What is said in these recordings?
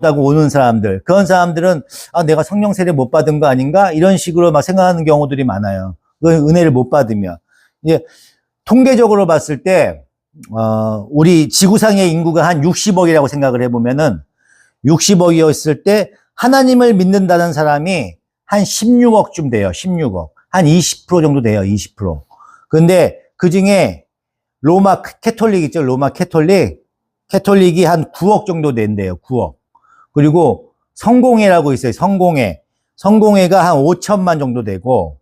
다고 오는 사람들, 그런 사람들은 내가 성령 세례 못 받은 거 아닌가 이런 식으로 막 생각하는 경우들이 많아요. 그 은혜를 못 받으면. 이제 통계적으로 봤을 때 우리 지구상의 인구가 한 60억이라고 생각을 해보면은 60억이었을 때 하나님을 믿는다는 사람이 한 16억쯤 돼요. 16억. 한 20% 정도 돼요. 20%. 근데 그 중에 로마 캐톨릭 있죠. 로마 캐톨릭이 한 9억 정도 된대요. 9억. 그리고 성공회라고 있어요. 성공회가 한 5천만 정도 되고,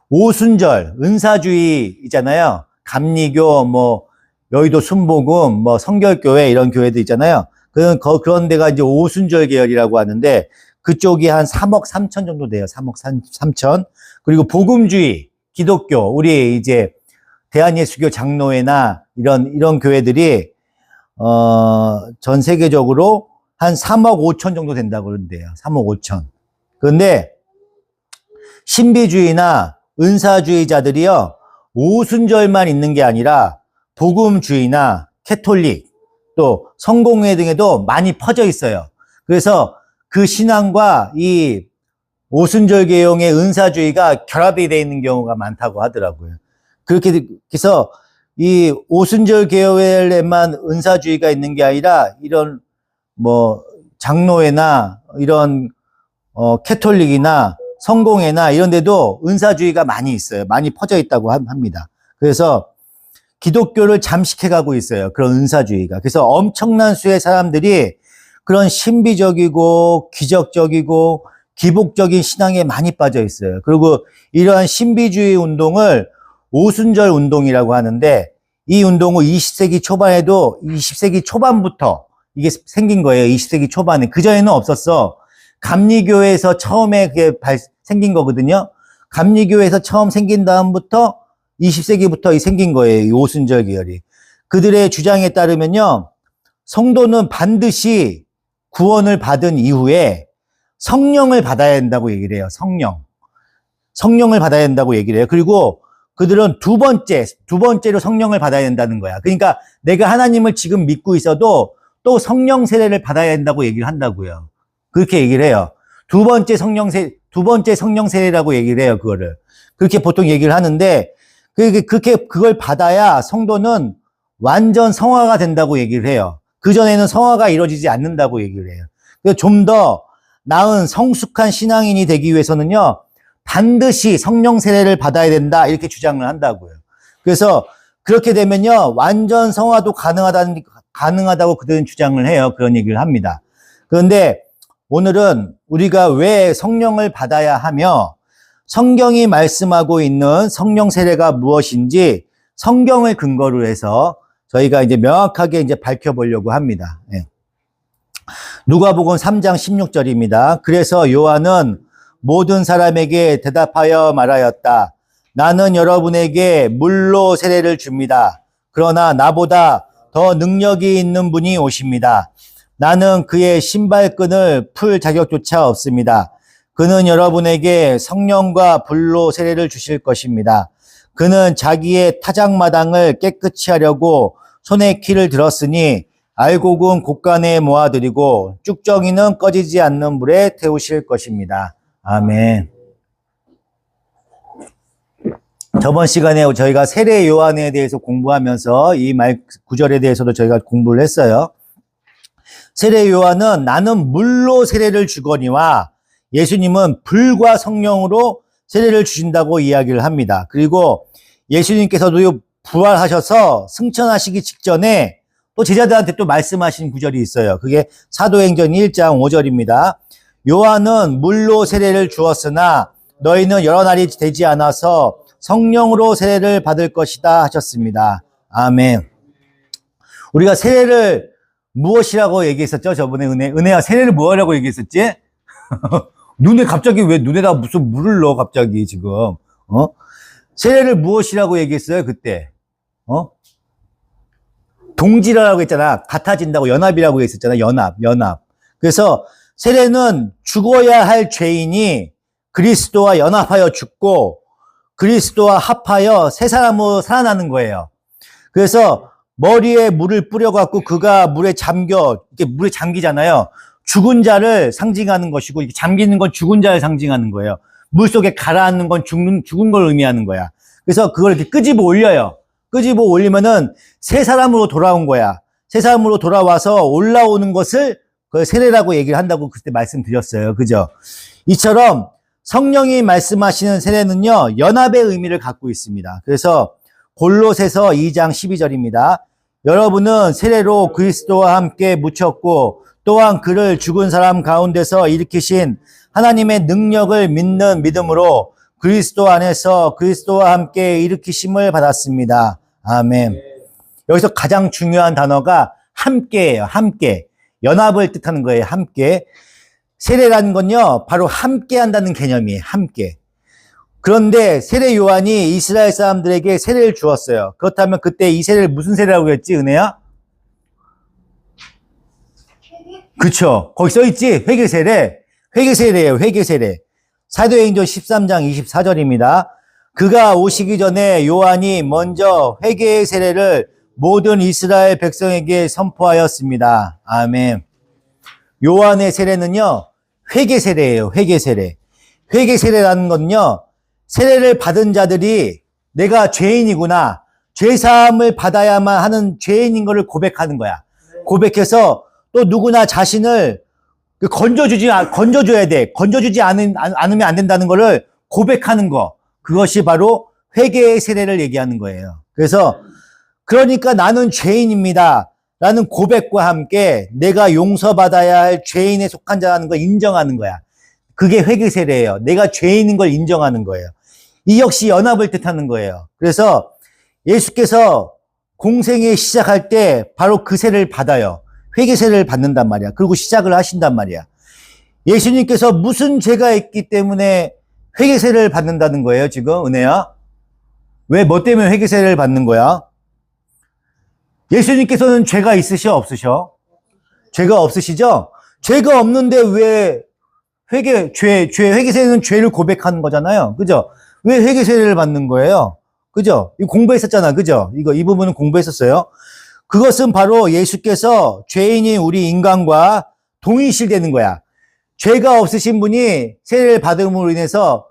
오순절, 은사주의 있잖아요. 감리교, 여의도 순복음, 성결교회 이런 교회들 있잖아요. 그런 데가 이제 오순절 계열이라고 하는데, 그쪽이 한 3억 3천 정도 돼요. 3억 3천. 그리고 복음주의, 기독교, 우리 이제 대한예수교 장로회나 이런 교회들이, 전 세계적으로 한 3억 5천 정도 된다고 그러는데요. 3억 5천. 그런데 신비주의나 은사주의자들이요, 오순절만 있는 게 아니라 복음주의나 캐톨릭 또 성공회 등에도 많이 퍼져 있어요. 그래서 그 신앙과 이 오순절 계용의 은사주의가 결합이 되어 있는 경우가 많다고 하더라고요. 그렇게 해서 이 오순절 계열에만 은사주의가 있는 게 아니라 이런 장로회나 이런 캐톨릭이나 성공회나 이런 데도 은사주의가 많이 있어요. 많이 퍼져 있다고 합니다. 그래서 기독교를 잠식해 가고 있어요. 그런 은사주의가. 그래서 엄청난 수의 사람들이 그런 신비적이고 기적적이고 기복적인 신앙에 많이 빠져 있어요. 그리고 이러한 신비주의 운동을 오순절 운동이라고 하는데, 이 운동은 20세기 초반부터 이게 생긴 거예요. 20세기 초반에. 그전에는 없었어. 감리교에서 처음에 그게 생긴 거거든요. 감리교에서 처음 생긴 다음부터 20세기부터 생긴 거예요. 이 오순절 계열이. 그들의 주장에 따르면요, 성도는 반드시 구원을 받은 이후에 성령을 받아야 된다고 얘기를 해요. 성령을 받아야 된다고 얘기를 해요. 그리고 그들은 두 번째로 성령을 받아야 된다는 거야. 그러니까 내가 하나님을 지금 믿고 있어도 또 성령 세례를 받아야 된다고 얘기를 한다고요. 그렇게 얘기를 해요. 두 번째 성령 세례라고 얘기를 해요. 그거를. 그렇게 보통 얘기를 하는데, 그걸 받아야 성도는 완전 성화가 된다고 얘기를 해요. 그전에는 성화가 이루어지지 않는다고 얘기를 해요. 그래서 좀 더 나은 성숙한 신앙인이 되기 위해서는요, 반드시 성령 세례를 받아야 된다, 이렇게 주장을 한다고요. 그래서 그렇게 되면요, 완전 성화도 가능하다고 그들은 주장을 해요. 그런 얘기를 합니다. 그런데 오늘은 우리가 왜 성령을 받아야 하며 성경이 말씀하고 있는 성령 세례가 무엇인지 성경을 근거로 해서 저희가 이제 명확하게 이제 밝혀보려고 합니다. 누가복음 3장 16절입니다. 그래서 요한은 모든 사람에게 대답하여 말하였다. 나는 여러분에게 물로 세례를 줍니다. 그러나 나보다 더 능력이 있는 분이 오십니다. 나는 그의 신발끈을 풀 자격조차 없습니다. 그는 여러분에게 성령과 불로 세례를 주실 것입니다. 그는 자기의 타작마당을 깨끗이 하려고 손에 키를 들었으니 알곡은 곳간에 모아드리고 쭉정이는 꺼지지 않는 불에 태우실 것입니다. 아멘. 저번 시간에 저희가 세례 요한에 대해서 공부하면서 이 구절에 대해서도 저희가 공부를 했어요. 세례 요한은 나는 물로 세례를 주거니와 예수님은 불과 성령으로 세례를 주신다고 이야기를 합니다. 그리고 예수님께서도 부활하셔서 승천하시기 직전에 또 제자들한테 또 말씀하신 구절이 있어요. 그게 사도행전 1장 5절입니다. 요한은 물로 세례를 주었으나 너희는 여러 날이 되지 않아서 성령으로 세례를 받을 것이다 하셨습니다. 아멘. 우리가 세례를 무엇이라고 얘기했었죠? 저번에 은혜야 세례를 뭐하라고 얘기했었지? 갑자기 왜 눈에다 무슨 물을 넣어 갑자기 지금? 세례를 무엇이라고 얘기했어요 그때? 동질하라고 했잖아. 같아진다고 연합이라고 했었잖아. 연합. 그래서 세례는 죽어야 할 죄인이 그리스도와 연합하여 죽고 그리스도와 합하여 새 사람으로 살아나는 거예요. 그래서 머리에 물을 뿌려갖고 그가 물에 잠기잖아요. 죽은 자를 상징하는 것이고, 이렇게 잠기는 건 죽은 자를 상징하는 거예요. 물 속에 가라앉는 건 죽은 걸 의미하는 거야. 그래서 그걸 이렇게 끄집어 올려요. 끄집어 올리면은 새 사람으로 돌아온 거야. 새 사람으로 돌아와서 올라오는 것을 그 세례라고 얘기를 한다고 그때 말씀드렸어요. 그죠? 이처럼 성령이 말씀하시는 세례는요, 연합의 의미를 갖고 있습니다. 그래서 골로새서 2장 12절입니다. 여러분은 세례로 그리스도와 함께 묻혔고 또한 그를 죽은 사람 가운데서 일으키신 하나님의 능력을 믿는 믿음으로 그리스도 안에서 그리스도와 함께 일으키심을 받았습니다. 아멘. 여기서 가장 중요한 단어가 함께예요. 함께. 연합을 뜻하는 거예요. 함께. 세례라는 건요, 바로 함께 한다는 개념이에요. 함께. 그런데 세례 요한이 이스라엘 사람들에게 세례를 주었어요. 그렇다면 그때 이 세례를 무슨 세례라고 했지, 은혜야? 그쵸. 거기 써있지? 회개세례. 회개세례예요. 회개세례. 사도행전 13장 24절입니다. 그가 오시기 전에 요한이 먼저 회개의 세례를 모든 이스라엘 백성에게 선포하였습니다. 아멘. 요한의 세례는요, 회개세례예요. 회개세례. 회개세례라는 건요, 세례를 받은 자들이 내가 죄인이구나, 죄사함을 받아야만 하는 죄인인 것을 고백하는 거야. 고백해서 또 누구나 자신을 건져줘야 돼. 건져주지 않으면 안 된다는 것을 고백하는 거. 그것이 바로 회개의 세례를 얘기하는 거예요. 그래서 그러니까 나는 죄인입니다 라는 고백과 함께 내가 용서받아야 할 죄인에 속한 자라는 걸 인정하는 거야. 그게 회개 세례예요. 내가 죄인인 걸 인정하는 거예요. 이 역시 연합을 뜻하는 거예요. 그래서 예수께서 공생에 시작할 때 바로 그 세례를 받아요. 회개 세례를 받는단 말이야. 그리고 시작을 하신단 말이야. 예수님께서 무슨 죄가 있기 때문에 회개 세례를 받는다는 거예요, 지금, 은혜야? 왜, 뭐 때문에 회개 세례를 받는 거야? 예수님께서는 죄가 있으셔, 없으셔? 죄가 없으시죠? 죄가 없는데 왜 회개 세례는 죄를 고백하는 거잖아요. 그죠? 왜 회개 세례를 받는 거예요? 그죠? 이거 공부했었잖아. 그죠? 이 부분은 공부했었어요. 그것은 바로 예수께서 죄인인 우리 인간과 동일시되는 거야. 죄가 없으신 분이 세례를 받음으로 인해서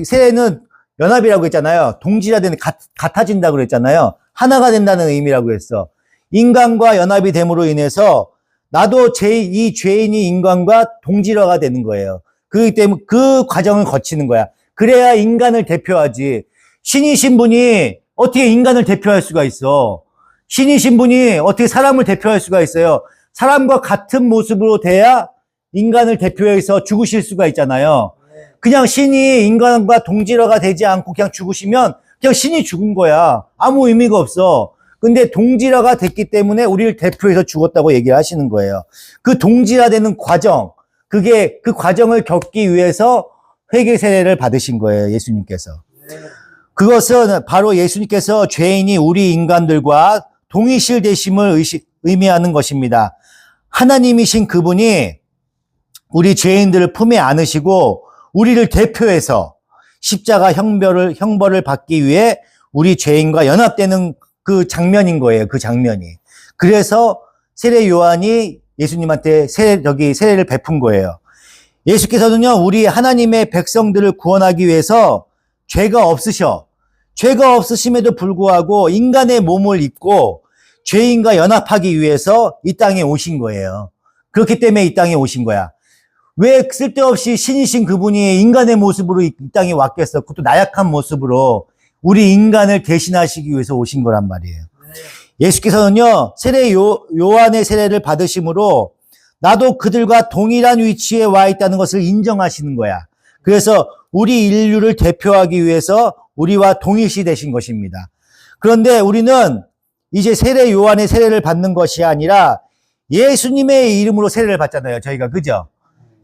세례는 연합이라고 했잖아요. 동질화되는, 같아진다고 그랬잖아요. 하나가 된다는 의미라고 했어. 인간과 연합이 됨으로 인해서 나도 이 죄인이 인간과 동질화가 되는 거예요. 그렇기 때문에 그 과정을 거치는 거야. 그래야 인간을 대표하지. 신이신 분이 어떻게 인간을 대표할 수가 있어? 신이신 분이 어떻게 사람을 대표할 수가 있어요? 사람과 같은 모습으로 돼야 인간을 대표해서 죽으실 수가 있잖아요. 그냥 신이 인간과 동질화가 되지 않고 그냥 죽으시면 그냥 신이 죽은 거야. 아무 의미가 없어. 근데 동질화가 됐기 때문에 우리를 대표해서 죽었다고 얘기를 하시는 거예요. 그 동질화되는 과정, 그 과정을 겪기 위해서 회개 세례를 받으신 거예요, 예수님께서. 그것은 바로 예수님께서 죄인이 우리 인간들과 동일시되심을 의미하는 것입니다. 하나님이신 그분이 우리 죄인들을 품에 안으시고 우리를 대표해서 십자가 형벌을 받기 위해 우리 죄인과 연합되는 그 장면인 거예요. 그 장면이. 그래서 세례 요한이 예수님한테 세례를 베푼 거예요. 예수께서는요, 우리 하나님의 백성들을 구원하기 위해서 죄가 없으셔. 죄가 없으심에도 불구하고 인간의 몸을 입고 죄인과 연합하기 위해서 이 땅에 오신 거예요. 그렇기 때문에 이 땅에 오신 거야. 왜 쓸데없이 신이신 그분이 인간의 모습으로 이 땅에 왔겠어? 그것도 나약한 모습으로 우리 인간을 대신하시기 위해서 오신 거란 말이에요. 예수께서는요, 요한의 세례를 받으심으로 나도 그들과 동일한 위치에 와 있다는 것을 인정하시는 거야. 그래서 우리 인류를 대표하기 위해서 우리와 동일시 되신 것입니다. 그런데 우리는 이제 요한의 세례를 받는 것이 아니라 예수님의 이름으로 세례를 받잖아요. 저희가, 그죠?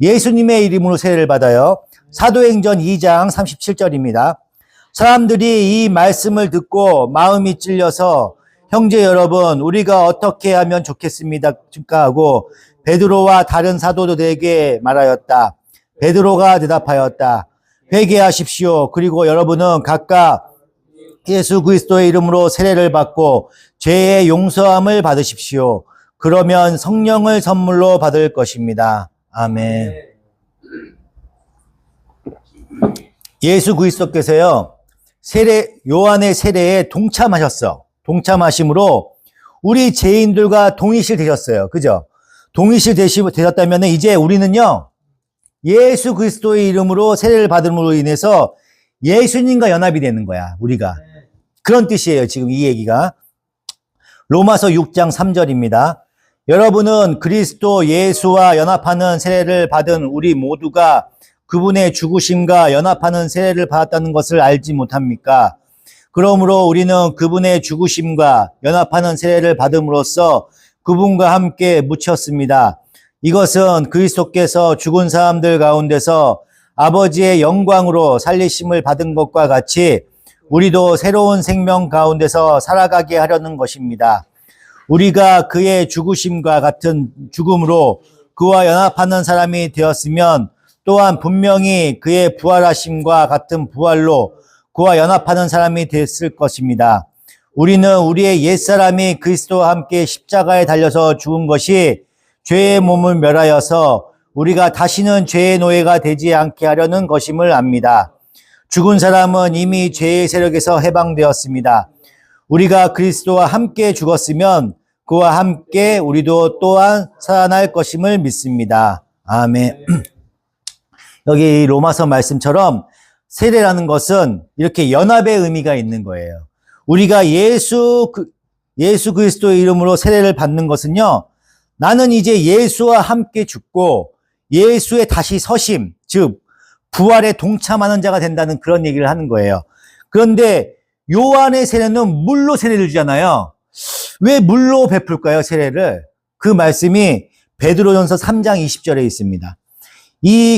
예수님의 이름으로 세례를 받아요. 사도행전 2장 37절입니다. 사람들이 이 말씀을 듣고 마음이 찔려서 형제 여러분, 우리가 어떻게 하면 좋겠습니까? 하고 베드로와 다른 사도들에게 말하였다. 베드로가 대답하였다. 회개하십시오. 그리고 여러분은 각각 예수 그리스도의 이름으로 세례를 받고 죄의 용서함을 받으십시오. 그러면 성령을 선물로 받을 것입니다. 아멘. 예수 그리스도께서요, 요한의 세례에 동참하심으로 우리 죄인들과 동일시 되셨어요. 그죠? 동일시 되셨다면 이제 우리는요, 예수 그리스도의 이름으로 세례를 받음으로 인해서 예수님과 연합이 되는 거야, 우리가. 그런 뜻이에요, 지금 이 얘기가. 로마서 6장 3절입니다. 여러분은 그리스도 예수와 연합하는 세례를 받은 우리 모두가 그분의 죽으심과 연합하는 세례를 받았다는 것을 알지 못합니까? 그러므로 우리는 그분의 죽으심과 연합하는 세례를 받음으로써 그분과 함께 묻혔습니다. 이것은 그리스도께서 죽은 사람들 가운데서 아버지의 영광으로 살리심을 받은 것과 같이 우리도 새로운 생명 가운데서 살아가게 하려는 것입니다. 우리가 그의 죽으심과 같은 죽음으로 그와 연합하는 사람이 되었으면 또한 분명히 그의 부활하심과 같은 부활로 그와 연합하는 사람이 됐을 것입니다. 우리는 우리의 옛사람이 그리스도와 함께 십자가에 달려서 죽은 것이 죄의 몸을 멸하여서 우리가 다시는 죄의 노예가 되지 않게 하려는 것임을 압니다. 죽은 사람은 이미 죄의 세력에서 해방되었습니다. 우리가 그리스도와 함께 죽었으면 그와 함께 우리도 또한 살아날 것임을 믿습니다. 아멘. 여기 로마서 말씀처럼 세례라는 것은 이렇게 연합의 의미가 있는 거예요. 우리가 예수 그리스도의 이름으로 세례를 받는 것은요, 나는 이제 예수와 함께 죽고 예수의 다시 서심, 즉 부활에 동참하는 자가 된다는 그런 얘기를 하는 거예요. 그런데 요한의 세례는 물로 세례를 주잖아요. 왜 물로 베풀까요, 세례를? 그 말씀이 베드로전서 3장 20절에 있습니다.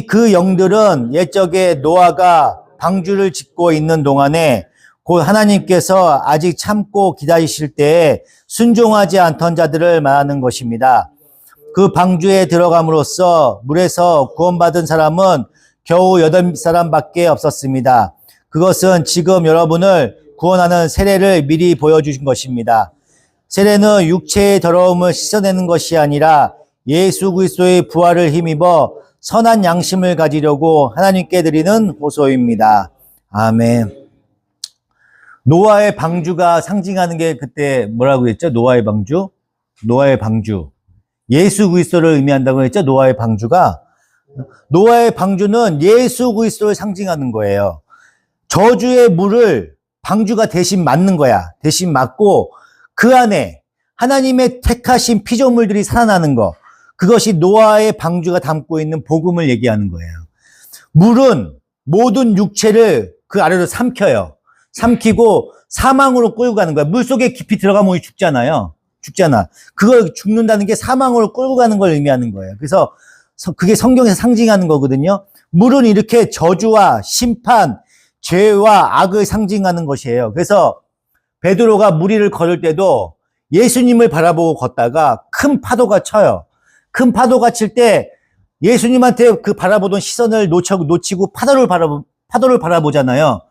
그 영들은 옛적에 노아가 방주를 짓고 있는 동안에 곧 하나님께서 아직 참고 기다리실 때에 순종하지 않던 자들을 말하는 것입니다. 그 방주에 들어감으로써 물에서 구원받은 사람은 겨우 8사람밖에 없었습니다. 그것은 지금 여러분을 구원하는 세례를 미리 보여주신 것입니다. 세례는 육체의 더러움을 씻어내는 것이 아니라 예수 그리스도의 부활을 힘입어 선한 양심을 가지려고 하나님께 드리는 호소입니다. 아멘. 노아의 방주가 상징하는 게 그때 뭐라고 했죠? 노아의 방주? 노아의 방주. 예수 그리스도를 의미한다고 했죠? 노아의 방주가. 노아의 방주는 예수 그리스도를 상징하는 거예요. 저주의 물을 방주가 대신 맞는 거야. 대신 맞고 그 안에 하나님의 택하신 피조물들이 살아나는 거. 그것이 노아의 방주가 담고 있는 복음을 얘기하는 거예요. 물은 모든 육체를 그 아래로 삼켜요. 삼키고 사망으로 끌고 가는 거야. 물속에 깊이 들어가면 죽잖아요. 죽잖아. 그걸 죽는다는 게 사망으로 끌고 가는 걸 의미하는 거예요. 그래서 그게 성경에서 상징하는 거거든요. 물은 이렇게 저주와 심판, 죄와 악을 상징하는 것이에요. 그래서 베드로가 물 위를 걸을 때도 예수님을 바라보고 걷다가 큰 파도가 쳐요. 큰 파도가 칠 때 예수님한테 그 바라보던 시선을 놓치고 파도를 바라보잖아요.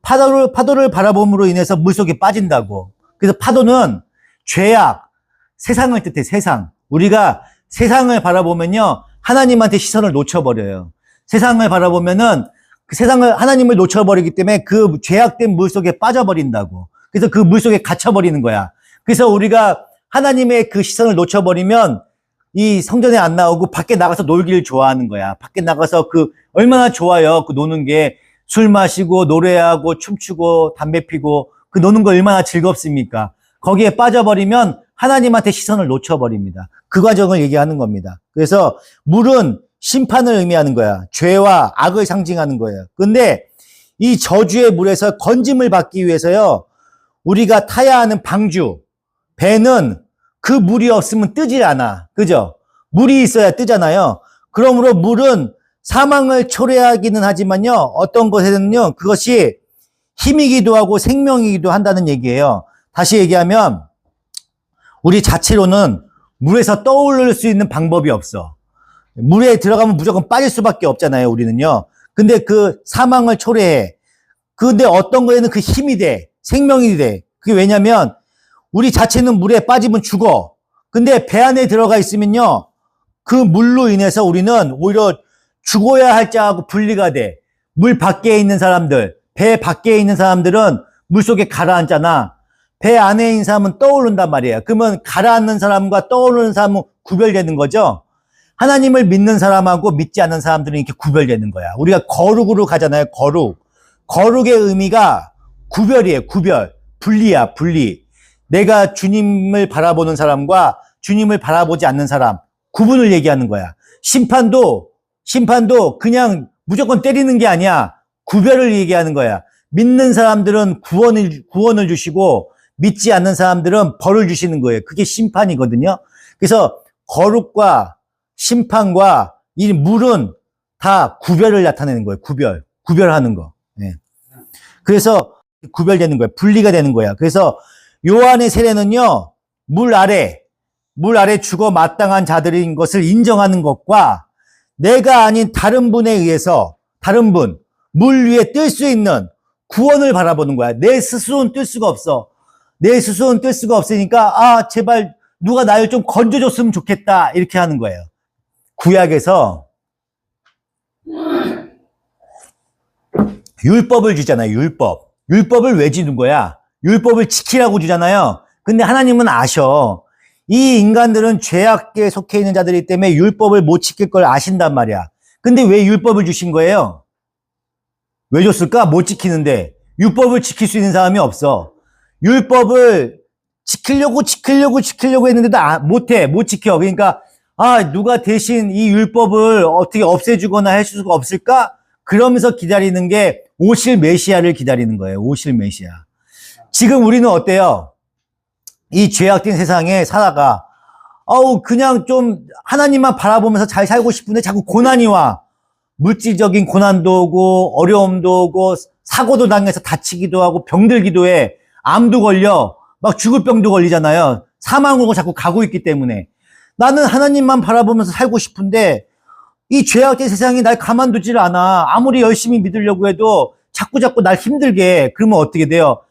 파도를 바라봄으로 인해서 물속에 빠진다고. 그래서 파도는 죄악, 세상을 뜻해, 세상. 우리가 세상을 바라보면요, 하나님한테 시선을 놓쳐버려요. 세상을 바라보면은 그 하나님을 놓쳐버리기 때문에 그 죄악된 물속에 빠져버린다고. 그래서 그 물속에 갇혀버리는 거야. 그래서 우리가 하나님의 그 시선을 놓쳐버리면 이 성전에 안 나오고 밖에 나가서 놀기를 좋아하는 거야. 밖에 나가서 얼마나 좋아요. 그 노는 게 술 마시고 노래하고 춤추고 담배 피고 그 노는 거 얼마나 즐겁습니까? 거기에 빠져버리면 하나님한테 시선을 놓쳐버립니다. 그 과정을 얘기하는 겁니다. 그래서 물은 심판을 의미하는 거야. 죄와 악을 상징하는 거예요. 근데 이 저주의 물에서 건짐을 받기 위해서요, 우리가 타야 하는 방주, 배는 그 물이 없으면 뜨질 않아. 그죠? 물이 있어야 뜨잖아요. 그러므로 물은 사망을 초래하기는 하지만요, 어떤 것에는요, 그것이 힘이기도 하고 생명이기도 한다는 얘기예요. 다시 얘기하면, 우리 자체로는 물에서 떠오를 수 있는 방법이 없어. 물에 들어가면 무조건 빠질 수밖에 없잖아요, 우리는요. 근데 그 사망을 초래해. 근데 어떤 거에는 그 힘이 돼. 생명이 돼. 그게 왜냐면, 우리 자체는 물에 빠지면 죽어. 근데 배 안에 들어가 있으면요, 그 물로 인해서 우리는 오히려 죽어야 할 자하고 분리가 돼. 물 밖에 있는 사람들, 배 밖에 있는 사람들은 물 속에 가라앉잖아. 배 안에 있는 사람은 떠오른단 말이에요. 그러면 가라앉는 사람과 떠오르는 사람은 구별되는 거죠. 하나님을 믿는 사람하고 믿지 않는 사람들은 이렇게 구별되는 거야. 우리가 거룩으로 가잖아요. 거룩의 의미가 구별이에요. 구별. 분리야, 분리. 내가 주님을 바라보는 사람과 주님을 바라보지 않는 사람, 구분을 얘기하는 거야. 심판도 그냥 무조건 때리는 게 아니야. 구별을 얘기하는 거야. 믿는 사람들은 구원을 주시고 믿지 않는 사람들은 벌을 주시는 거예요. 그게 심판이거든요. 그래서 거룩과 심판과 이 물은 다 구별을 나타내는 거예요. 구별하는 거. 네. 그래서 구별되는 거예요. 분리가 되는 거야. 그래서 요한의 세례는요, 물 아래 죽어 마땅한 자들인 것을 인정하는 것과 내가 아닌 다른 분에 의해서, 물 위에 뜰 수 있는 구원을 바라보는 거야. 내 스스로는 뜰 수가 없어. 내 스스로는 뜰 수가 없으니까, 제발 누가 나를 좀 건져줬으면 좋겠다. 이렇게 하는 거예요. 구약에서 율법을 주잖아요. 율법을 왜 주는 거야? 율법을 지키라고 주잖아요. 근데 하나님은 아셔. 이 인간들은 죄악에 속해 있는 자들이기 때문에 율법을 못 지킬 걸 아신단 말이야. 근데 왜 율법을 주신 거예요? 왜 줬을까? 못 지키는데. 율법을 지킬 수 있는 사람이 없어. 율법을 지키려고 했는데도 못 지켜. 그러니까, 누가 대신 이 율법을 어떻게 없애주거나 해줄 수가 없을까? 그러면서 기다리는 게 오실 메시아를 기다리는 거예요. 오실 메시아. 지금 우리는 어때요? 이 죄악된 세상에 살아가. 그냥 좀 하나님만 바라보면서 잘 살고 싶은데 자꾸 고난이 와. 물질적인 고난도 오고, 어려움도 오고, 사고도 당해서 다치기도 하고, 병들기도 해. 암도 걸려. 막 죽을 병도 걸리잖아요. 사망으로 자꾸 가고 있기 때문에. 나는 하나님만 바라보면서 살고 싶은데, 이 죄악된 세상이 날 가만두질 않아. 아무리 열심히 믿으려고 해도 자꾸 날 힘들게 해. 그러면 어떻게 돼요?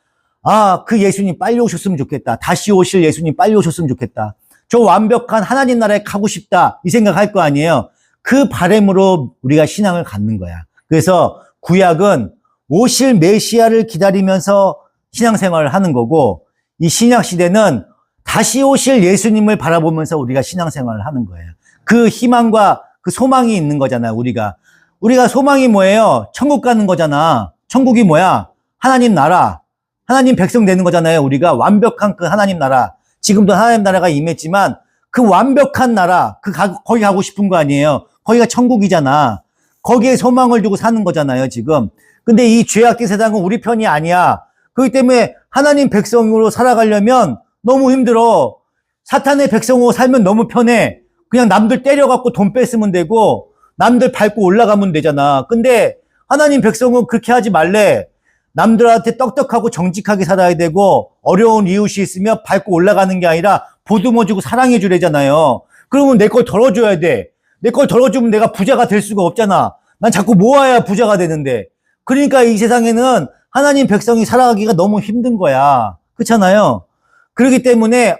그 예수님 빨리 오셨으면 좋겠다. 다시 오실 예수님 빨리 오셨으면 좋겠다. 저 완벽한 하나님 나라에 가고 싶다. 이 생각할 거 아니에요. 그 바람으로 우리가 신앙을 갖는 거야. 그래서 구약은 오실 메시아를 기다리면서 신앙생활을 하는 거고, 이 신약 시대는 다시 오실 예수님을 바라보면서 우리가 신앙생활을 하는 거예요. 그 희망과 그 소망이 있는 거잖아요. 우리가 소망이 뭐예요? 천국 가는 거잖아. 천국이 뭐야? 하나님 나라, 하나님 백성 되는 거잖아요. 우리가 완벽한 그 하나님 나라. 지금도 하나님 나라가 임했지만 그 완벽한 나라, 거기 가고 싶은 거 아니에요. 거기가 천국이잖아. 거기에 소망을 두고 사는 거잖아요, 지금. 근데 이 죄악된 세상은 우리 편이 아니야. 그렇기 때문에 하나님 백성으로 살아가려면 너무 힘들어. 사탄의 백성으로 살면 너무 편해. 그냥 남들 때려갖고 돈 뺐으면 되고, 남들 밟고 올라가면 되잖아. 근데 하나님 백성은 그렇게 하지 말래. 남들한테 떡떡하고 정직하게 살아야 되고, 어려운 이웃이 있으면 밟고 올라가는 게 아니라 보듬어주고 사랑해 주래잖아요. 그러면 내 걸 덜어줘야 돼. 내 걸 덜어주면 내가 부자가 될 수가 없잖아. 난 자꾸 모아야 부자가 되는데. 그러니까 이 세상에는 하나님 백성이 살아가기가 너무 힘든 거야. 그렇잖아요. 그렇기 때문에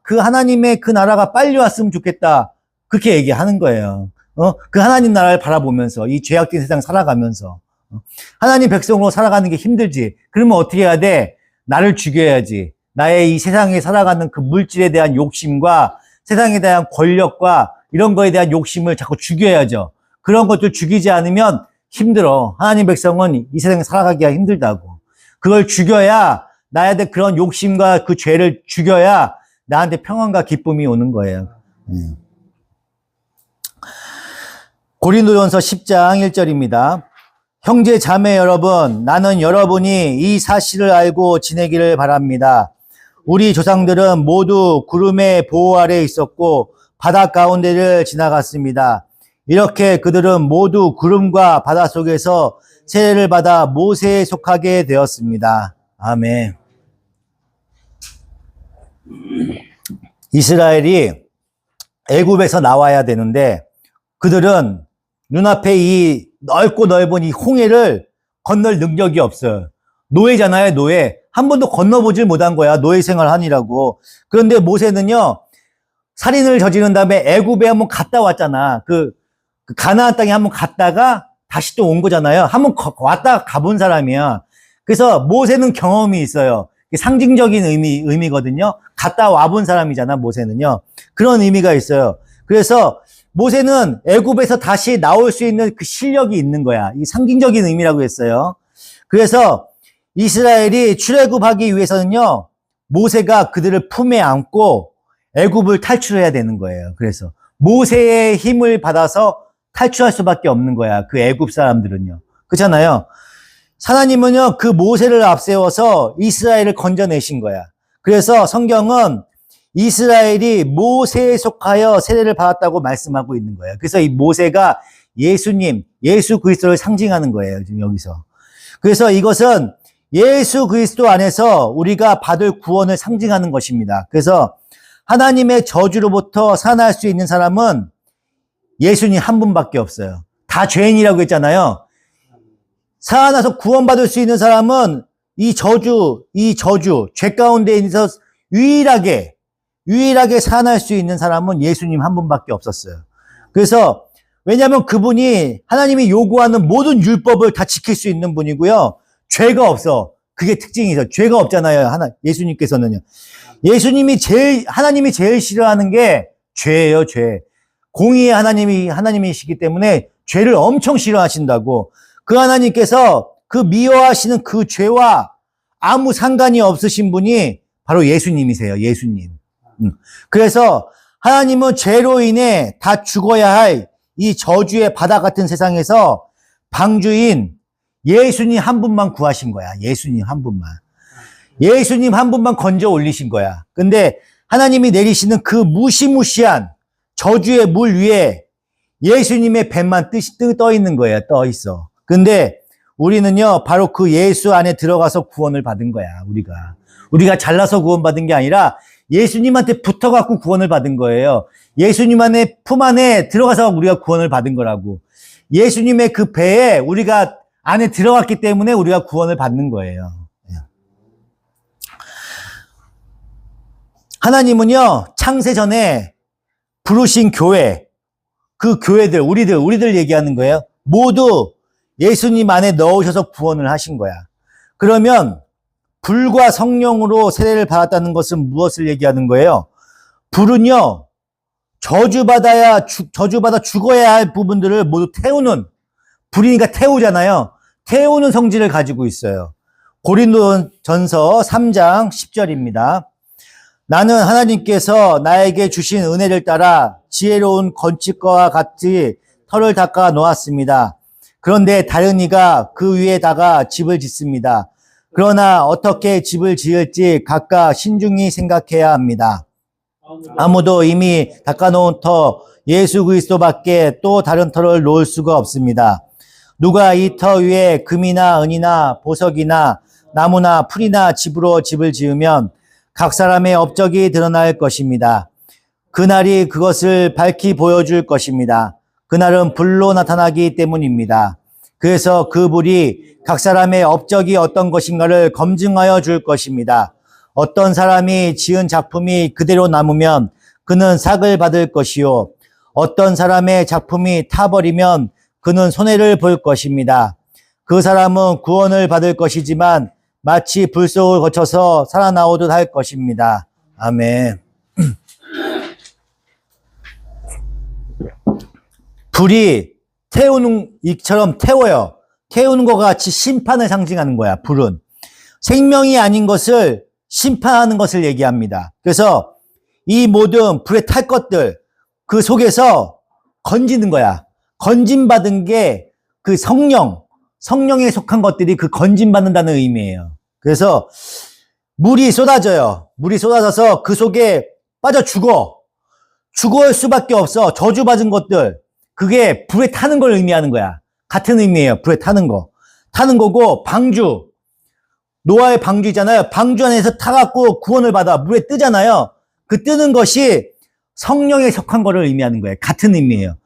그 하나님의 그 나라가 빨리 왔으면 좋겠다. 그렇게 얘기하는 거예요. 그 하나님 나라를 바라보면서 이 죄악된 세상 살아가면서 하나님 백성으로 살아가는 게 힘들지. 그러면 어떻게 해야 돼? 나를 죽여야지. 나의 이 세상에 살아가는 그 물질에 대한 욕심과 세상에 대한 권력과 이런 거에 대한 욕심을 자꾸 죽여야죠. 그런 것들 죽이지 않으면 힘들어. 하나님 백성은 이 세상에 살아가기가 힘들다고. 그걸 죽여야, 나한테 그런 욕심과 그 죄를 죽여야 나한테 평안과 기쁨이 오는 거예요. 고린도전서 10장 1절입니다. 형제 자매 여러분, 나는 여러분이 이 사실을 알고 지내기를 바랍니다. 우리 조상들은 모두 구름의 보호 아래 있었고 바다 가운데를 지나갔습니다. 이렇게 그들은 모두 구름과 바다 속에서 세례를 받아 모세에 속하게 되었습니다. 아멘. 이스라엘이 애굽에서 나와야 되는데 그들은 눈앞에 이 넓고 넓은 이 홍해를 건널 능력이 없어요. 노예잖아요, 노예. 한 번도 건너보질 못한 거야, 노예 생활하니라고. 그런데 모세는요, 살인을 저지른 다음에 애굽에 한번 갔다 왔잖아. 그 가나안 땅에 한번 갔다가 다시 또 온 거잖아요. 한번 왔다 가본 사람이야. 그래서 모세는 경험이 있어요. 상징적인 의미거든요. 갔다 와본 사람이잖아, 모세는요. 그런 의미가 있어요. 그래서 모세는 애굽에서 다시 나올 수 있는 그 실력이 있는 거야. 이 상징적인 의미라고 했어요. 그래서 이스라엘이 출애굽하기 위해서는요, 모세가 그들을 품에 안고 애굽을 탈출해야 되는 거예요. 그래서 모세의 힘을 받아서 탈출할 수밖에 없는 거야. 그 애굽 사람들은요. 그렇잖아요. 하나님은요, 그 모세를 앞세워서 이스라엘을 건져내신 거야. 그래서 성경은 이스라엘이 모세에 속하여 세례를 받았다고 말씀하고 있는 거예요. 그래서 이 모세가 예수님, 예수 그리스도를 상징하는 거예요. 지금 여기서. 그래서 이것은 예수 그리스도 안에서 우리가 받을 구원을 상징하는 것입니다. 그래서 하나님의 저주로부터 살아날 수 있는 사람은 예수님 한 분밖에 없어요. 다 죄인이라고 했잖아요. 살아나서 구원받을 수 있는 사람은 이 저주, 죄 가운데 있어서 유일하게 살아날 수 있는 사람은 예수님 한 분밖에 없었어요. 그래서 왜냐하면 그분이 하나님이 요구하는 모든 율법을 다 지킬 수 있는 분이고요. 죄가 없어. 그게 특징이죠. 죄가 없잖아요. 예수님께서는요. 하나님이 제일 싫어하는 게 죄예요, 죄. 공의의 하나님이시기 때문에 죄를 엄청 싫어하신다고. 그 하나님께서 그 미워하시는 그 죄와 아무 상관이 없으신 분이 바로 예수님이세요, 예수님. 그래서 하나님은 죄로 인해 다 죽어야 할 이 저주의 바다 같은 세상에서 방주인 예수님 한 분만 구하신 거야. 예수님 한 분만. 예수님 한 분만 건져 올리신 거야. 근데 하나님이 내리시는 그 무시무시한 저주의 물 위에 예수님의 배만 떠 있는 거예요. 떠 있어. 근데 우리는요, 바로 그 예수 안에 들어가서 구원을 받은 거야, 우리가 잘나서 구원받은 게 아니라 예수님한테 붙어갖고 구원을 받은 거예요. 예수님 안에, 품 안에 들어가서 우리가 구원을 받은 거라고. 예수님의 그 배에 우리가 안에 들어갔기 때문에 우리가 구원을 받는 거예요. 하나님은요, 창세 전에 부르신 교회, 그 교회들, 우리들 얘기하는 거예요. 모두 예수님 안에 넣으셔서 구원을 하신 거야. 그러면 불과 성령으로 세례를 받았다는 것은 무엇을 얘기하는 거예요? 불은요, 저주받아 죽어야 할 부분들을 모두 태우는, 불이니까 태우잖아요. 태우는 성질을 가지고 있어요. 고린도전서 3장 10절입니다. 나는 하나님께서 나에게 주신 은혜를 따라 지혜로운 건축가와 같이 터를 닦아 놓았습니다. 그런데 다른 이가 그 위에다가 집을 짓습니다. 그러나 어떻게 집을 지을지 각각 신중히 생각해야 합니다. 아무도 이미 닦아놓은 터 예수 그리스도밖에 또 다른 터를 놓을 수가 없습니다. 누가 이 터 위에 금이나 은이나 보석이나 나무나 풀이나 집으로 집을 지으면 각 사람의 업적이 드러날 것입니다. 그날이 그것을 밝히 보여줄 것입니다. 그날은 불로 나타나기 때문입니다. 그래서 그 불이 각 사람의 업적이 어떤 것인가를 검증하여 줄 것입니다. 어떤 사람이 지은 작품이 그대로 남으면 그는 삭을 받을 것이요. 어떤 사람의 작품이 타버리면 그는 손해를 볼 것입니다. 그 사람은 구원을 받을 것이지만 마치 불 속을 거쳐서 살아나오듯 할 것입니다. 아멘. 불이 태우는 이처럼 태워요. 태우는 것과 같이 심판을 상징하는 거야, 불은. 생명이 아닌 것을 심판하는 것을 얘기합니다. 그래서 이 모든 불에 탈 것들, 그 속에서 건지는 거야. 건짐받은 게 그 성령에 속한 것들이 그 건짐받는다는 의미예요. 그래서 물이 쏟아져요. 물이 쏟아져서 그 속에 빠져 죽을 수밖에 없어. 저주받은 것들. 그게 불에 타는 걸 의미하는 거야. 같은 의미예요. 불에 타는 거. 타는 거고, 방주. 노아의 방주 있잖아요. 방주 안에서 타갖고 구원을 받아. 물에 뜨잖아요. 그 뜨는 것이 성령에 속한 거를 의미하는 거예요. 같은 의미예요.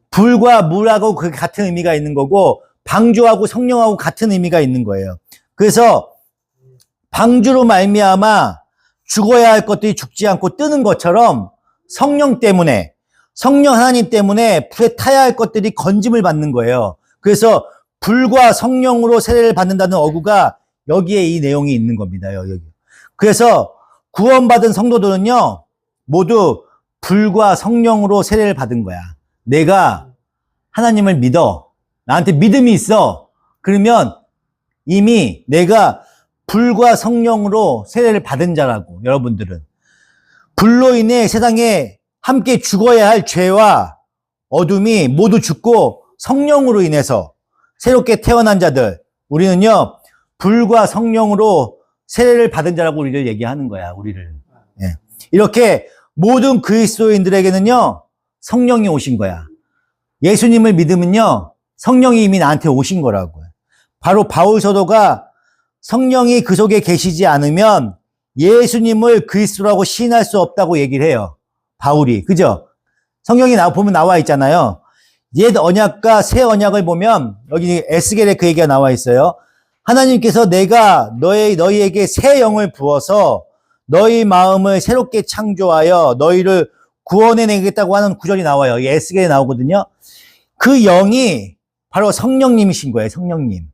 불과 물하고 그 같은 의미가 있는 거고, 방주하고 성령하고 같은 의미가 있는 거예요. 그래서 방주로 말미암아 죽어야 할 것들이 죽지 않고 뜨는 것처럼 성령 때문에, 성령 하나님 때문에 불에 타야 할 것들이 건짐을 받는 거예요. 그래서 불과 성령으로 세례를 받는다는 어구가 여기에 이 내용이 있는 겁니다. 여기. 그래서 구원받은 성도들은요, 모두 불과 성령으로 세례를 받은 거야. 내가 하나님을 믿어. 나한테 믿음이 있어. 그러면 이미 내가 불과 성령으로 세례를 받은 자라고, 여러분들은. 불로 인해 세상에 함께 죽어야 할 죄와 어둠이 모두 죽고 성령으로 인해서 새롭게 태어난 자들, 우리는요, 불과 성령으로 세례를 받은 자라고 우리를 얘기하는 거야, 우리를. 예. 이렇게 모든 그리스도인들에게는요, 성령이 오신 거야. 예수님을 믿으면요, 성령이 이미 나한테 오신 거라고요. 바로 바울 사도가 성령이 그 속에 계시지 않으면 예수님을 그리스도라고 시인할 수 없다고 얘기를 해요. 바울이. 그죠? 성경이 보면 나와 있잖아요. 옛 언약과 새 언약을 보면 여기 에스겔에 그 얘기가 나와 있어요. 하나님께서 내가 너희에게 새 영을 부어서 너희 마음을 새롭게 창조하여 너희를 구원해내겠다고 하는 구절이 나와요. 이 에스겔에 나오거든요. 그 영이 바로 성령님이신 거예요. 성령님.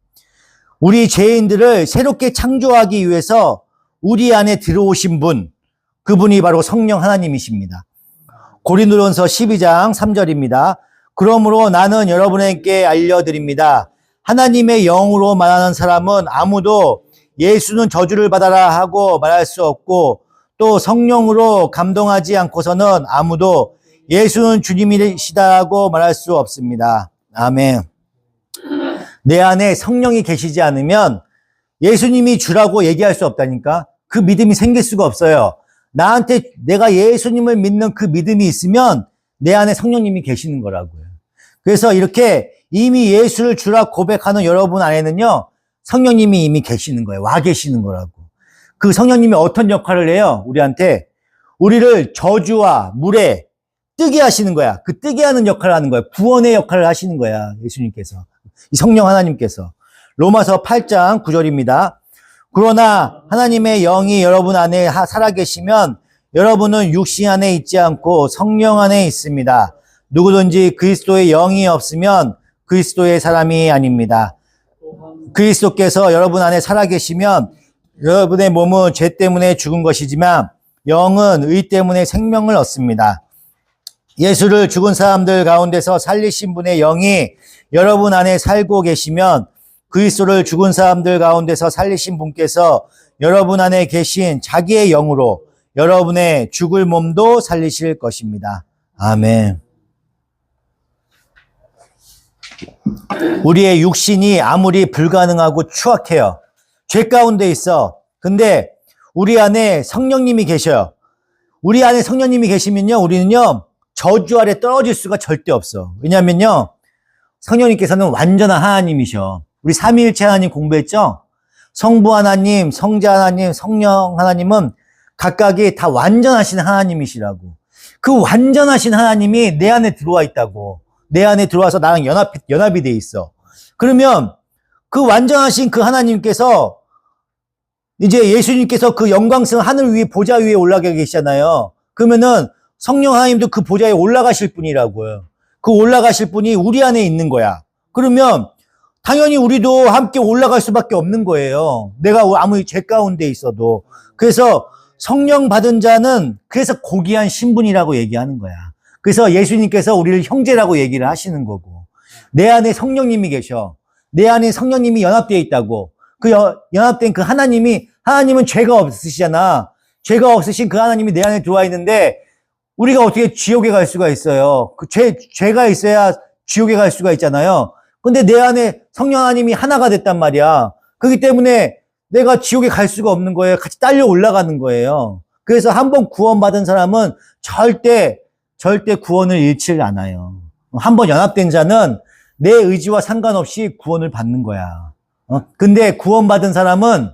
우리 죄인들을 새롭게 창조하기 위해서 우리 안에 들어오신 분, 그분이 바로 성령 하나님이십니다. 고린도전서 12장 3절입니다. 그러므로 나는 여러분에게 알려드립니다. 하나님의 영으로 말하는 사람은 아무도 예수는 저주를 받아라 하고 말할 수 없고, 또 성령으로 감동하지 않고서는 아무도 예수는 주님이시다고 말할 수 없습니다. 아멘. 내 안에 성령이 계시지 않으면 예수님이 주라고 얘기할 수 없다니까. 그 믿음이 생길 수가 없어요. 나한테 내가 예수님을 믿는 그 믿음이 있으면 내 안에 성령님이 계시는 거라고요. 그래서 이렇게 이미 예수를 주라 고백하는 여러분 안에는요, 성령님이 이미 계시는 거예요. 와 계시는 거라고. 그 성령님이 어떤 역할을 해요? 우리한테. 우리를 저주와 물에 뜨게 하시는 거야. 그 뜨게 하는 역할을 하는 거야. 구원의 역할을 하시는 거야. 예수님께서. 이 성령 하나님께서. 로마서 8장 9절입니다. 그러나 하나님의 영이 여러분 안에 살아계시면 여러분은 육신 안에 있지 않고 성령 안에 있습니다. 누구든지 그리스도의 영이 없으면 그리스도의 사람이 아닙니다. 그리스도께서 여러분 안에 살아계시면 여러분의 몸은 죄 때문에 죽은 것이지만 영은 의 때문에 생명을 얻습니다. 예수를 죽은 사람들 가운데서 살리신 분의 영이 여러분 안에 살고 계시면 그리스도를 죽은 사람들 가운데서 살리신 분께서 여러분 안에 계신 자기의 영으로 여러분의 죽을 몸도 살리실 것입니다. 아멘. 우리의 육신이 아무리 불가능하고 추악해요. 죄 가운데 있어. 근데 우리 안에 성령님이 계셔요. 우리 안에 성령님이 계시면요, 우리는요, 저주 아래 떨어질 수가 절대 없어. 왜냐면요, 성령님께서는 완전한 하나님이셔. 우리 삼위일체 하나님 공부했죠? 성부 하나님, 성자 하나님, 성령 하나님은 각각이 다 완전하신 하나님이시라고. 그 완전하신 하나님이 내 안에 들어와 있다고. 내 안에 들어와서 나랑 연합이 돼 있어. 그러면 그 완전하신 그 하나님께서 이제 예수님께서 그 영광스러운 하늘 위에 보좌 위에 올라가 계시잖아요. 그러면은 성령 하나님도 그 보좌에 올라가실 분이라고요. 그 올라가실 분이 우리 안에 있는 거야. 그러면 당연히 우리도 함께 올라갈 수밖에 없는 거예요. 내가 아무리 죄 가운데 있어도. 그래서 성령 받은 자는 그래서 고귀한 신분이라고 얘기하는 거야. 그래서 예수님께서 우리를 형제라고 얘기를 하시는 거고. 내 안에 성령님이 계셔. 내 안에 성령님이 연합되어 있다고. 그 연합된 그 하나님은 죄가 없으시잖아. 죄가 없으신 그 하나님이 내 안에 들어와 있는데 우리가 어떻게 지옥에 갈 수가 있어요? 그 죄가 있어야 지옥에 갈 수가 있잖아요. 근데 내 안에 성령 하나님이 하나가 됐단 말이야. 그렇기 때문에 내가 지옥에 갈 수가 없는 거예요. 같이 딸려 올라가는 거예요. 그래서 한번 구원받은 사람은 절대 구원을 잃지 않아요. 한번 연합된 자는 내 의지와 상관없이 구원을 받는 거야. 근데 구원받은 사람은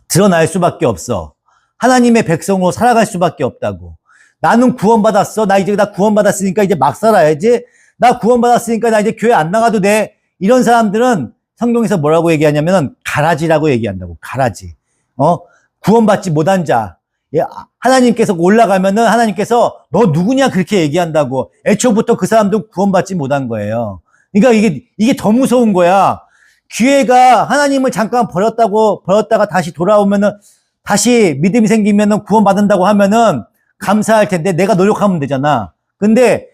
드러날 수밖에 없어. 하나님의 백성으로 살아갈 수밖에 없다고. 나는 구원받았어. 나 구원받았으니까 이제 막 살아야지. 나 구원받았으니까 나 이제 교회 안 나가도 돼. 이런 사람들은 성경에서 뭐라고 얘기하냐면 가라지라고 얘기한다고. 가라지. 구원받지 못한 자. 하나님께서 올라가면은 하나님께서 너 누구냐 그렇게 얘기한다고. 애초부터 그 사람도 구원받지 못한 거예요. 그러니까 이게 더 무서운 거야. 기회가 하나님을 잠깐 버렸다가 다시 돌아오면은 다시 믿음이 생기면은 구원받는다고 하면은 감사할 텐데 내가 노력하면 되잖아. 근데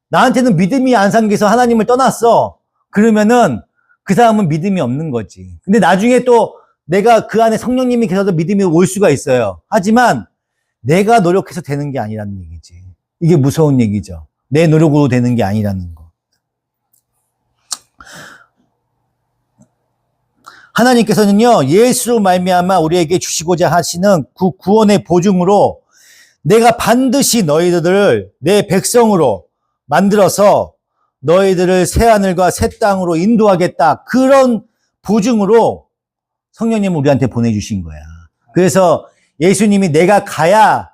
나한테는 믿음이 안 생겨서 하나님을 떠났어. 그러면은 그 사람은 믿음이 없는 거지. 근데 나중에 또 내가 그 안에 성령님이 계셔서 믿음이 올 수가 있어요. 하지만 내가 노력해서 되는 게 아니라는 얘기지. 이게 무서운 얘기죠. 내 노력으로 되는 게 아니라는 거. 하나님께서는요, 예수로 말미암아 우리에게 주시고자 하시는 그 구원의 보증으로 내가 반드시 너희들을 내 백성으로 만들어서 너희들을 새하늘과 새 땅으로 인도하겠다. 그런 보증으로 성령님을 우리한테 보내주신 거야. 그래서 예수님이 내가 가야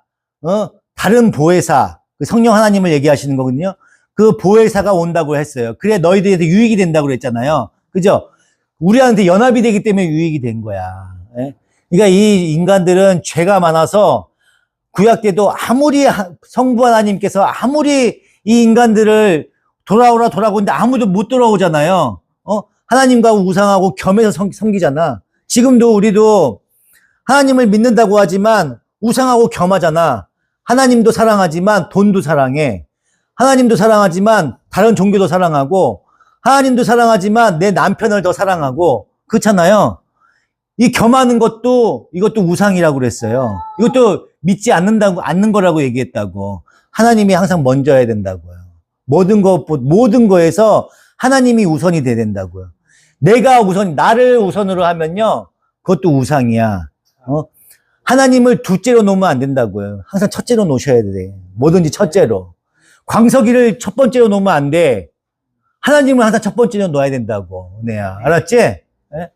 다른 보혜사, 그 성령 하나님을 얘기하시는 거거든요. 그 보혜사가 온다고 했어요. 그래 너희들한테 유익이 된다고 그랬잖아요. 그죠? 우리한테 연합이 되기 때문에 유익이 된 거야. 그러니까 이 인간들은 죄가 많아서 구약 때도 아무리 성부 하나님께서 아무리 이 인간들을 돌아오라고 했는데 아무도 못 돌아오잖아요. 하나님과 우상하고 겸해서 섬기잖아. 지금도 우리도 하나님을 믿는다고 하지만 우상하고 겸하잖아. 하나님도 사랑하지만 돈도 사랑해. 하나님도 사랑하지만 다른 종교도 사랑하고 하나님도 사랑하지만 내 남편을 더 사랑하고 그렇잖아요. 이 겸하는 이것도 우상이라고 그랬어요. 이것도 믿지 않는 거라고 얘기했다고. 하나님이 항상 먼저야 된다고요. 모든 거에서 하나님이 우선이 돼야 된다고요. 나를 우선으로 하면요. 그것도 우상이야. 하나님을 둘째로 놓으면 안 된다고요. 항상 첫째로 놓으셔야 돼. 뭐든지 첫째로. 광석이를 첫 번째로 놓으면 안 돼. 하나님을 항상 첫 번째로 놓아야 된다고. 네야. 알았지? 네?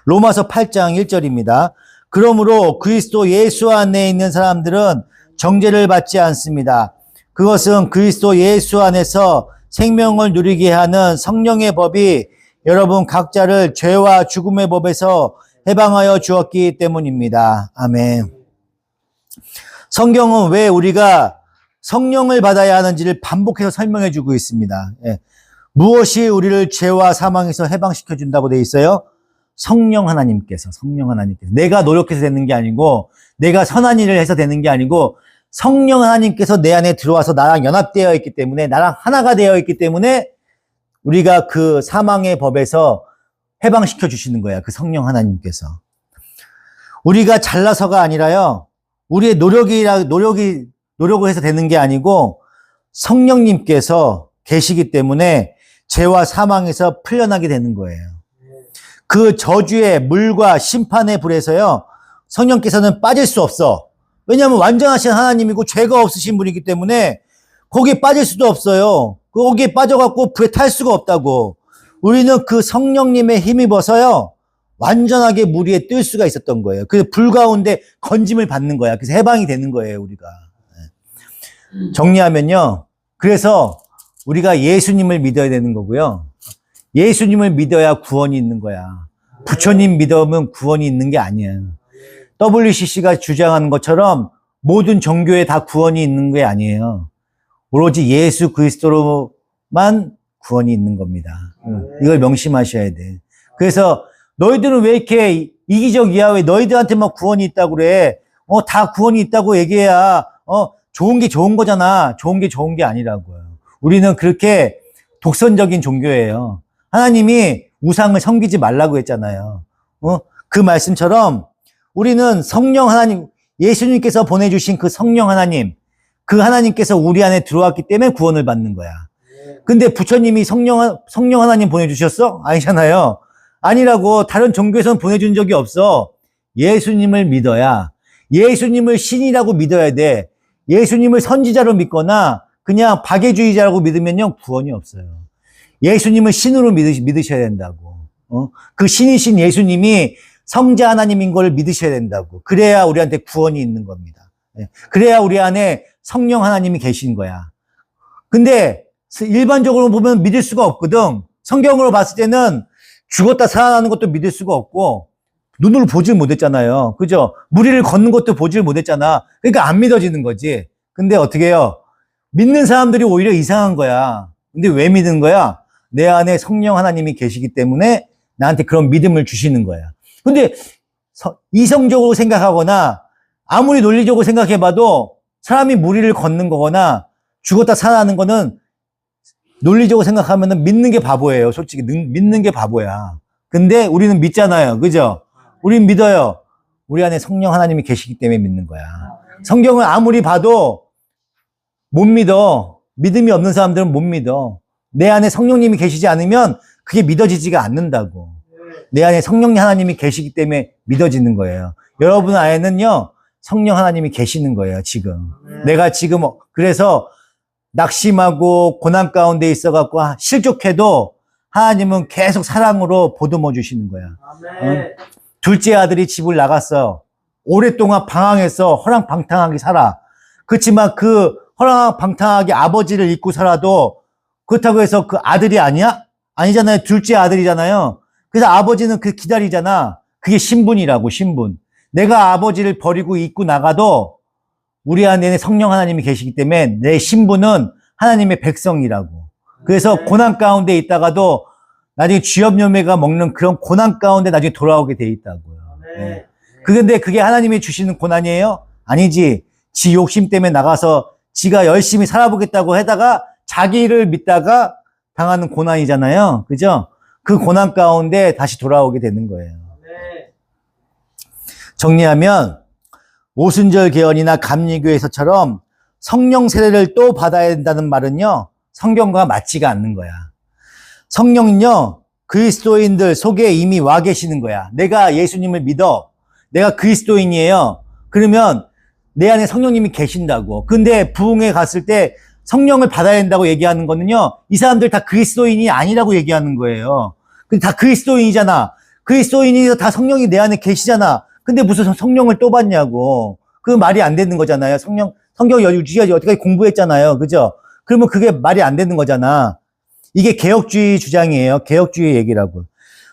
로마서 8장 1절입니다. 그러므로 그리스도 예수 안에 있는 사람들은 정죄를 받지 않습니다. 그것은 그리스도 예수 안에서 생명을 누리게 하는 성령의 법이 여러분 각자를 죄와 죽음의 법에서 해방하여 주었기 때문입니다. 아멘. 성경은 왜 우리가 성령을 받아야 하는지를 반복해서 설명해 주고 있습니다. 무엇이 우리를 죄와 사망에서 해방시켜 준다고 되어 있어요? 성령 하나님께서. 내가 노력해서 되는 게 아니고 내가 선한 일을 해서 되는 게 아니고 성령 하나님께서 내 안에 들어와서 나랑 연합되어 있기 때문에 나랑 하나가 되어 있기 때문에 우리가 그 사망의 법에서 해방시켜 주시는 거야. 그 성령 하나님께서. 우리가 잘나서가 아니라요. 우리의 노력을 해서 되는 게 아니고 성령님께서 계시기 때문에 죄와 사망에서 풀려나게 되는 거예요. 그 저주의 물과 심판의 불에서요. 성령께서는 빠질 수 없어. 왜냐하면 완전하신 하나님이고 죄가 없으신 분이기 때문에 거기에 빠질 수도 없어요. 거기에 빠져갖고 불에 탈 수가 없다고. 우리는 그 성령님의 힘입어서요. 완전하게 물 위에 뜰 수가 있었던 거예요. 그래서 불 가운데 건짐을 받는 거야. 그래서 해방이 되는 거예요, 우리가. 정리하면요. 그래서 우리가 예수님을 믿어야 되는 거고요. 예수님을 믿어야 구원이 있는 거야. 부처님 믿으면 구원이 있는 게 아니에요. WCC가 주장하는 것처럼 모든 종교에 다 구원이 있는 게 아니에요. 오로지 예수 그리스도로만 구원이 있는 겁니다. 이걸 명심하셔야 돼. 그래서 너희들은 왜 이렇게 이기적이야? 왜 너희들한테만 구원이 있다고 그래? 다 구원이 있다고 얘기해야 좋은 게 좋은 거잖아. 좋은 게 좋은 게 아니라고요. 우리는 그렇게 독선적인 종교예요. 하나님이 우상을 섬기지 말라고 했잖아요. 그 말씀처럼 우리는 성령 하나님, 예수님께서 보내주신 그 성령 하나님, 그 하나님께서 우리 안에 들어왔기 때문에 구원을 받는 거야. 근데 부처님이 성령 하나님 보내주셨어? 아니잖아요. 아니라고. 다른 종교에서는 보내준 적이 없어. 예수님을 믿어야, 예수님을 신이라고 믿어야 돼. 예수님을 선지자로 믿거나 그냥 박애주의자라고 믿으면요, 구원이 없어요. 예수님을 신으로 믿으셔야 된다고. 그 신이신 예수님이 성자 하나님인 걸 믿으셔야 된다고. 그래야 우리한테 구원이 있는 겁니다. 그래야 우리 안에 성령 하나님이 계신 거야. 근데 일반적으로 보면 믿을 수가 없거든. 성경으로 봤을 때는 죽었다 살아나는 것도 믿을 수가 없고 눈으로 보질 못했잖아요. 그죠? 무리를 걷는 것도 보질 못했잖아. 그러니까 안 믿어지는 거지. 근데 어떻게 해요? 믿는 사람들이 오히려 이상한 거야. 근데 왜 믿는 거야? 내 안에 성령 하나님이 계시기 때문에 나한테 그런 믿음을 주시는 거야. 근데 이성적으로 생각하거나 아무리 논리적으로 생각해봐도 사람이 무리를 걷는 거거나 죽었다 살아나는 거는 논리적으로 생각하면 믿는 게 바보예요. 솔직히 믿는 게 바보야. 근데 우리는 믿잖아요. 그죠? 우린 믿어요. 우리 안에 성령 하나님이 계시기 때문에 믿는 거야. 성경을 아무리 봐도 못 믿어. 믿음이 없는 사람들은 못 믿어. 내 안에 성령님이 계시지 않으면 그게 믿어지지가 않는다고. 내 안에 성령 하나님이 계시기 때문에 믿어지는 거예요. 여러분 안에는요, 성령 하나님이 계시는 거예요, 지금. 내가 지금, 그래서 낙심하고 고난 가운데 있어갖고 실족해도 하나님은 계속 사랑으로 보듬어 주시는 거야. 둘째 아들이 집을 나갔어. 오랫동안 방황해서 허랑방탕하게 살아. 그렇지만 그 허랑방탕하게 아버지를 잊고 살아도 그렇다고 해서 그 아들이 아니야? 아니잖아요. 둘째 아들이잖아요. 그래서 아버지는 그 기다리잖아. 그게 신분이라고, 신분. 내가 아버지를 버리고 잊고 나가도 우리 안에 성령 하나님이 계시기 때문에 내 신분은 하나님의 백성이라고. 그래서 고난 가운데 있다가도 나중에 쥐염염매가 먹는 그런 고난 가운데 나중에 돌아오게 돼 있다고요. 네. 근데 그게 하나님이 주시는 고난이에요? 아니지. 지 욕심 때문에 나가서 지가 열심히 살아보겠다고 하다가 자기를 믿다가 당하는 고난이잖아요. 그죠? 그 고난 가운데 다시 돌아오게 되는 거예요. 정리하면 오순절 개헌이나 감리교에서처럼 성령 세례를 또 받아야 된다는 말은요, 성경과 맞지가 않는 거야. 성령은요, 그리스도인들 속에 이미 와 계시는 거야. 내가 예수님을 믿어. 내가 그리스도인이에요. 그러면 내 안에 성령님이 계신다고. 근데 부흥회 갔을 때 성령을 받아야 된다고 얘기하는 거는요, 이 사람들 다 그리스도인이 아니라고 얘기하는 거예요. 근데 다 그리스도인이잖아. 그리스도인이 다 성령이 내 안에 계시잖아. 근데 무슨 성령을 또 받냐고. 그 말이 안 되는 거잖아요. 성경 유지까지 어떻게 공부했잖아요. 그죠? 그러면 그게 말이 안 되는 거잖아. 이게 개혁주의 주장이에요. 개혁주의 얘기라고.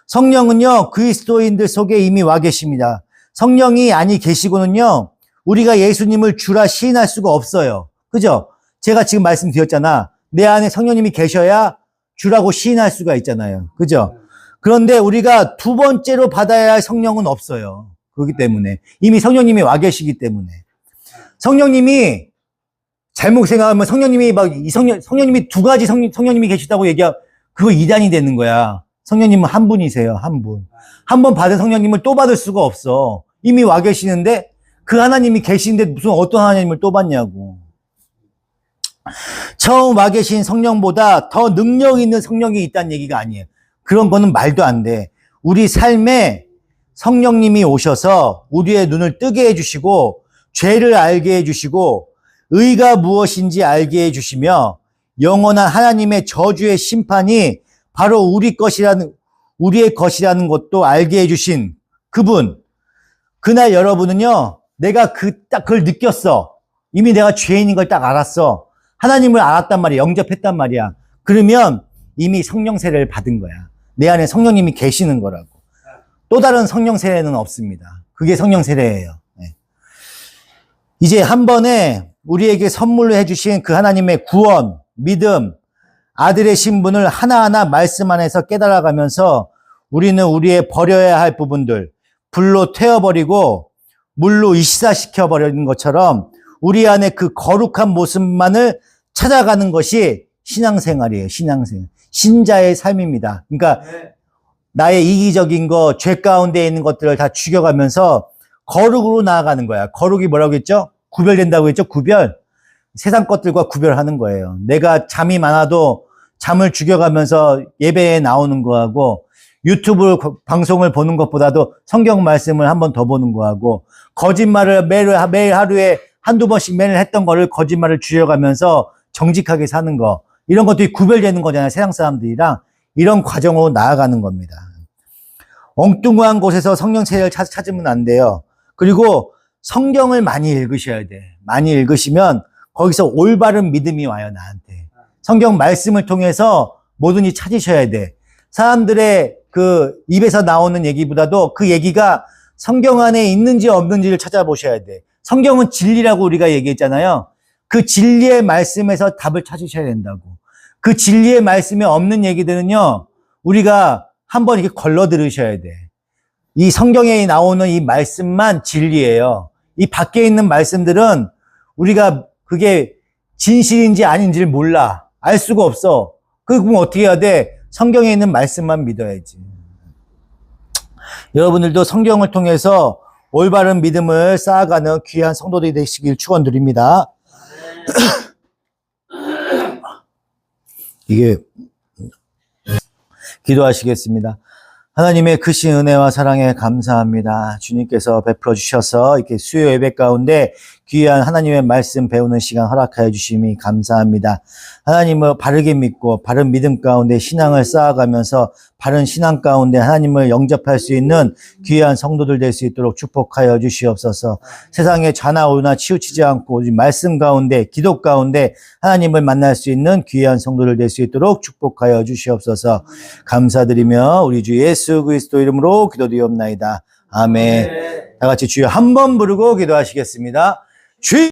성령은요, 그리스도인들 속에 이미 와 계십니다. 성령이 아니 계시고는요, 우리가 예수님을 주라 시인할 수가 없어요. 그죠? 제가 지금 말씀드렸잖아. 내 안에 성령님이 계셔야 주라고 시인할 수가 있잖아요. 그죠? 그런데 우리가 두 번째로 받아야 할 성령은 없어요. 그렇기 때문에. 이미 성령님이 와 계시기 때문에. 성령님이 잘못 생각하면 성령님이 성령님이 두 가지 성령님이 계시다고 얘기하면 그거 이단이 되는 거야. 성령님은 한 분이세요. 한 분. 한 번 받은 성령님을 또 받을 수가 없어. 이미 와 계시는데 그 하나님이 계시는데 무슨 어떤 하나님을 또 받냐고. 처음 와 계신 성령보다 더 능력 있는 성령이 있다는 얘기가 아니에요. 그런 거는 말도 안 돼. 우리 삶에 성령님이 오셔서 우리의 눈을 뜨게 해주시고 죄를 알게 해주시고 의가 무엇인지 알게 해주시며 영원한 하나님의 저주의 심판이 바로 우리의 것이라는 것도 알게 해주신 그분. 그날 여러분은요, 내가 딱 그걸 느꼈어. 이미 내가 죄인인 걸 딱 알았어. 하나님을 알았단 말이야. 영접했단 말이야. 그러면 이미 성령 세례를 받은 거야. 내 안에 성령님이 계시는 거라고. 또 다른 성령 세례는 없습니다. 그게 성령 세례예요. 네. 이제 한 번에 우리에게 선물로 해주신 그 하나님의 구원, 믿음, 아들의 신분을 하나하나 말씀 안에서 깨달아가면서 우리는 우리의 버려야 할 부분들, 불로 태워버리고 물로 이시사시켜버리는 것처럼 우리 안에 그 거룩한 모습만을 찾아가는 것이 신앙생활이에요. 신앙생활. 신자의 삶입니다. 그러니까 나의 이기적인 거, 죄 가운데 있는 것들을 다 죽여가면서 거룩으로 나아가는 거야. 거룩이 뭐라고 했죠? 구별된다고 했죠? 구별. 세상 것들과 구별하는 거예요. 내가 잠이 많아도 잠을 죽여가면서 예배에 나오는 거하고 유튜브 방송을 보는 것보다도 성경 말씀을 한 번 더 보는 거하고 거짓말을 매일 하루에 한두 번씩 매일 했던 거를 거짓말을 줄여가면서 정직하게 사는 거. 이런 것들이 구별되는 거잖아요. 세상 사람들이랑. 이런 과정으로 나아가는 겁니다. 엉뚱한 곳에서 성령 세례를 찾으면 안 돼요. 그리고 성경을 많이 읽으셔야 돼. 많이 읽으시면 거기서 올바른 믿음이 와요, 나한테. 성경 말씀을 통해서 뭐든지 찾으셔야 돼. 사람들의 그 입에서 나오는 얘기보다도 그 얘기가 성경 안에 있는지 없는지를 찾아보셔야 돼. 성경은 진리라고 우리가 얘기했잖아요. 그 진리의 말씀에서 답을 찾으셔야 된다고. 그 진리의 말씀에 없는 얘기들은요, 우리가 한번 이렇게 걸러 들으셔야 돼. 이 성경에 나오는 이 말씀만 진리예요. 이 밖에 있는 말씀들은 우리가 그게 진실인지 아닌지를 몰라. 알 수가 없어. 그럼 어떻게 해야 돼? 성경에 있는 말씀만 믿어야지. 여러분들도 성경을 통해서 올바른 믿음을 쌓아가는 귀한 성도들이 되시길 축원드립니다. 이게 기도하시겠습니다. 하나님의 크신 은혜와 사랑에 감사합니다. 주님께서 베풀어 주셔서 이렇게 수요 예배 가운데 귀한 하나님의 말씀 배우는 시간 허락하여 주심이 감사합니다. 하나님을 바르게 믿고 바른 믿음 가운데 신앙을 쌓아가면서 바른 신앙 가운데 하나님을 영접할 수 있는 귀한 성도들 될 수 있도록 축복하여 주시옵소서. 세상에 좌나우나 치우치지 않고 말씀 가운데 기도 가운데 하나님을 만날 수 있는 귀한 성도들 될 수 있도록 축복하여 주시옵소서. 감사드리며 우리 주 예수 그리스도 이름으로 기도드리옵나이다. 아멘. 다 같이 주여 한 번 부르고 기도하시겠습니다. 주여